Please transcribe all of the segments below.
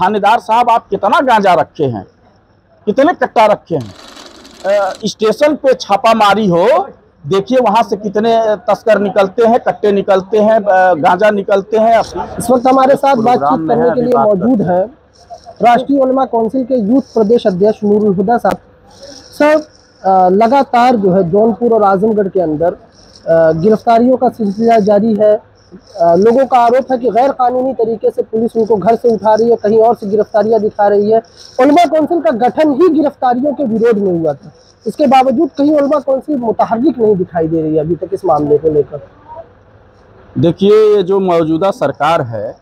थानेदार साहब आप कितना गांजा रखे हैं, कितने कट्टा रखे हैं। स्टेशन पे छापामारी हो, देखिए वहां से कितने तस्कर निकलते हैं, कट्टे निकलते हैं, गांजा निकलते हैं। इस वक्त हमारे साथ बातचीत करने के लिए मौजूद है राष्ट्रीय उलमा काउंसिल के यूथ प्रदेश अध्यक्ष नूरुल हुदा साहब। सर, लगातार जो है जौनपुर और आजमगढ़ के अंदर गिरफ्तारियों का सिलसिला जारी है। लोगों का आरोप है कि गैर कानूनी तरीके से पुलिस उनको घर से उठा रही है, कहीं और से गिरफ्तारियां दिखा रही है। उलमा काउंसिल का गठन ही गिरफ्तारियों के विरोध में हुआ था, इसके बावजूद कहीं उलमा काउंसिल मुतहर्रिक नहीं दिखाई दे रही है अभी तक इस मामले को लेकर। देखिए, ये जो मौजूदा सरकार है,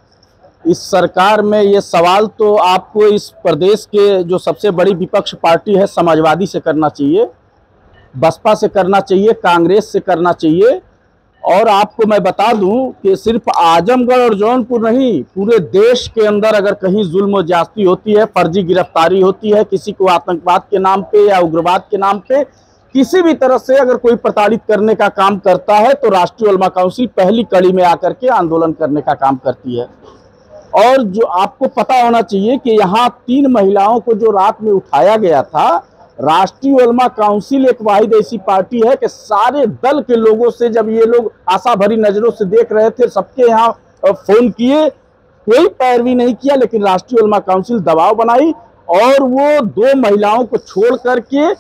इस सरकार में ये सवाल तो आपको इस प्रदेश के जो सबसे बड़ी विपक्ष पार्टी है समाजवादी से करना चाहिए, बसपा से करना चाहिए, कांग्रेस से करना चाहिए। और आपको मैं बता दूं कि सिर्फ आजमगढ़ और जौनपुर नहीं, पूरे देश के अंदर अगर कहीं जुल्म ज्यादती होती है, फर्जी गिरफ्तारी होती है, किसी को आतंकवाद के नाम पे या उग्रवाद के नाम पे किसी भी तरह से अगर कोई प्रताड़ित करने का काम करता है, तो राष्ट्रीय उलमा काउंसिल पहली कड़ी में आकर के आंदोलन करने का काम करती है। और जो आपको पता होना चाहिए कि यहाँ 3 महिलाओं को जो रात में उठाया गया था, राष्ट्रीय उलमा काउंसिल एक वाहिद ऐसी पार्टी है कि सारे दल के लोगों से, जब ये लोग आशा भरी नजरों से देख रहे थे, सबके यहाँ फोन किए, कोई पैरवी नहीं किया, लेकिन राष्ट्रीय उलमा काउंसिल दबाव बनाई और वो 2 महिलाओं को छोड़ करके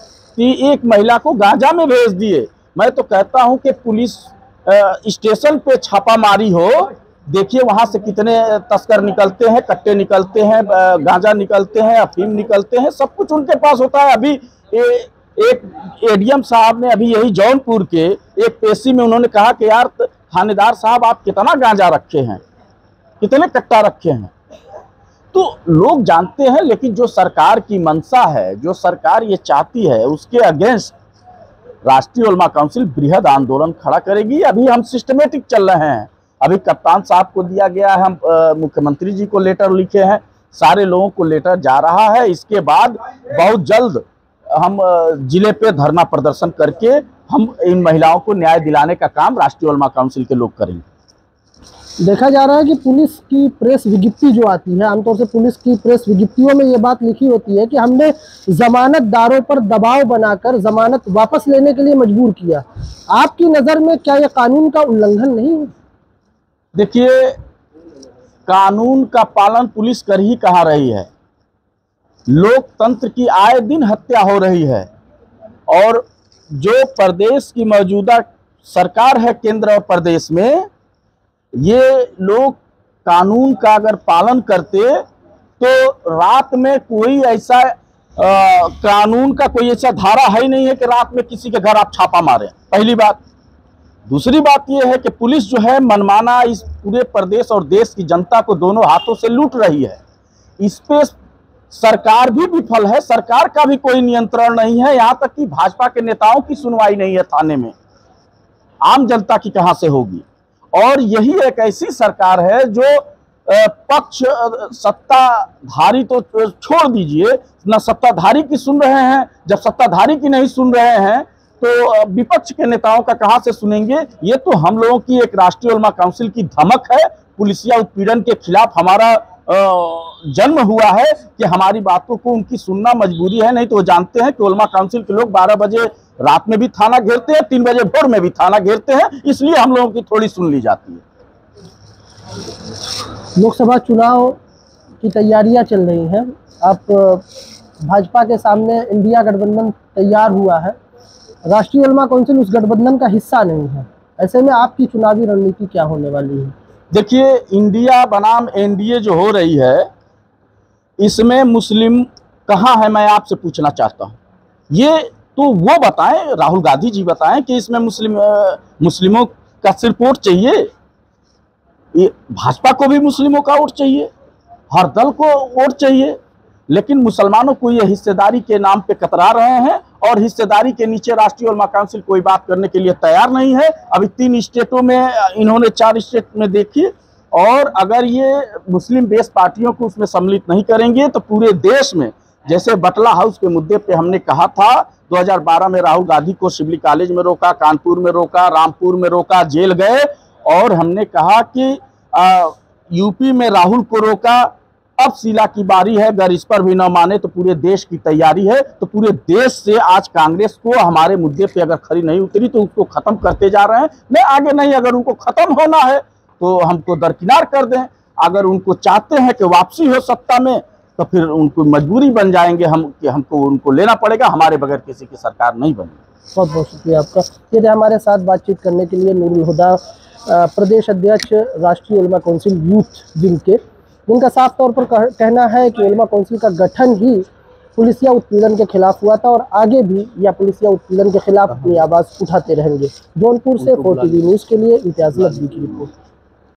एक महिला को गांजा में भेज दिए। मैं तो कहता हूं कि पुलिस स्टेशन पे छापामारी हो, देखिए वहां से कितने तस्कर निकलते हैं, कट्टे निकलते हैं, गांजा निकलते हैं, अफीम निकलते हैं, सब कुछ उनके पास होता है। अभी एक एडीएम साहब ने अभी यही जौनपुर के एक पेशी में उन्होंने कहा कि यार थानेदार साहब आप कितना गांजा रखे हैं, कितने कट्टा रखे हैं। तो लोग जानते हैं, लेकिन जो सरकार की मंशा है, जो सरकार ये चाहती है, उसके अगेंस्ट राष्ट्रीय उलमा काउंसिल बृहद आंदोलन खड़ा करेगी। अभी हम सिस्टमेटिक चल रहे हैं। अभी कप्तान साहब को दिया गया है, हम मुख्यमंत्री जी को लेटर लिखे हैं, सारे लोगों को लेटर जा रहा है। इसके बाद बहुत जल्द हम जिले पे धरना प्रदर्शन करके हम इन महिलाओं को न्याय दिलाने का काम राष्ट्रीय उलमा काउंसिल के लोग करेंगे। देखा जा रहा है कि पुलिस की प्रेस विज्ञप्ति जो आती है, आमतौर से पुलिस की प्रेस विज्ञप्तियों में ये बात लिखी होती है कि हमने जमानतदारों पर दबाव बनाकर जमानत वापस लेने के लिए मजबूर किया। आपकी नज़र में क्या यह कानून का उल्लंघन नहीं है? देखिए, कानून का पालन पुलिस कर ही कहाँ रही है। लोकतंत्र की आए दिन हत्या हो रही है और जो प्रदेश की मौजूदा सरकार है केंद्र और प्रदेश में, ये लोग कानून का अगर पालन करते तो रात में कोई ऐसा कानून का कोई ऐसा धारा है ही नहीं है कि रात में किसी के घर आप छापा मारें, पहली बात। दूसरी बात यह है कि पुलिस जो है मनमाना इस पूरे प्रदेश और देश की जनता को दोनों हाथों से लूट रही है। इस पे सरकार भी विफल है, सरकार का भी कोई नियंत्रण नहीं है। यहाँ तक कि भाजपा के नेताओं की सुनवाई नहीं है थाने में, आम जनता की कहां से होगी। और यही एक ऐसी सरकार है जो पक्ष सत्ताधारी तो छोड़ दीजिए, न सत्ताधारी की सुन रहे हैं। जब सत्ताधारी की नहीं सुन रहे हैं तो विपक्ष के नेताओं का कहां से सुनेंगे। ये तो हम लोगों की एक राष्ट्रीय उलमा काउंसिल की धमक है। पुलिसिया उत्पीड़न के खिलाफ हमारा जन्म हुआ है कि हमारी बातों को उनकी सुनना मजबूरी है। नहीं तो वो जानते हैं कि उलमा काउंसिल के लोग 12 बजे रात में भी थाना घेरते हैं, 3 बजे भोर में भी थाना घेरते हैं, इसलिए हम लोगों की थोड़ी सुन ली जाती है। लोकसभा चुनाव की तैयारियां चल रही हैं। अब भाजपा के सामने इंडिया गठबंधन तैयार हुआ है, राष्ट्रीय उलमा काउंसिल उस गठबंधन का हिस्सा नहीं है। ऐसे में आपकी चुनावी रणनीति क्या होने वाली है? देखिए, इंडिया बनाम एनडीए जो हो रही है, इसमें मुस्लिम कहाँ है, मैं आपसे पूछना चाहता हूँ। ये तो वो बताएं, राहुल गांधी जी बताएं कि इसमें मुस्लिमों का सिर्फ वोट चाहिए। ये भाजपा को भी मुस्लिमों का वोट चाहिए, हर दल को वोट चाहिए, लेकिन मुसलमानों को ये हिस्सेदारी के नाम पे कतरा रहे हैं और हिस्सेदारी के नीचे राष्ट्रीय उलमा काउंसिल कोई बात करने के लिए तैयार नहीं है। अभी 3 स्टेटों में इन्होंने 4 स्टेट में देखी, और अगर ये मुस्लिम बेस पार्टियों को उसमें सम्मिलित नहीं करेंगे तो पूरे देश में, जैसे बटला हाउस के मुद्दे पे हमने कहा था 2012 में, राहुल गांधी को शिवली कॉलेज में रोका, कानपुर में रोका, रामपुर में रोका, जेल गए, और हमने कहा कि यूपी में राहुल को रोका, अब शीला की बारी है। अगर इस पर भी न माने तो पूरे देश की तैयारी है। तो पूरे देश से आज कांग्रेस को हमारे मुद्दे पे अगर खरी नहीं उतरी तो उसको खत्म करते जा रहे हैं। नहीं, आगे नहीं, अगर उनको खत्म होना है तो हमको दरकिनार कर दें। अगर उनको चाहते हैं कि वापसी हो सत्ता में तो फिर उनको मजबूरी बन जाएंगे हम कि हमको उनको लेना पड़ेगा। हमारे बगैर किसी की सरकार नहीं बनेगी। बहुत बहुत शुक्रिया आपका। ये थे हमारे साथ बातचीत करने के लिए नूरुल हुदा, प्रदेश अध्यक्ष राष्ट्रीय उलमा काउंसिल यूथ विंग के, जिनका साफ तौर पर कहना है कि उलमा काउंसिल का गठन ही पुलिसिया उत्पीड़न के खिलाफ हुआ था और आगे भी या पुलिसिया उत्पीड़न के खिलाफ अपनी आवाज़ उठाते रहेंगे। जौनपुर से 4TV न्यूज़ के लिए इम्तियाज़ नकवी की रिपोर्ट।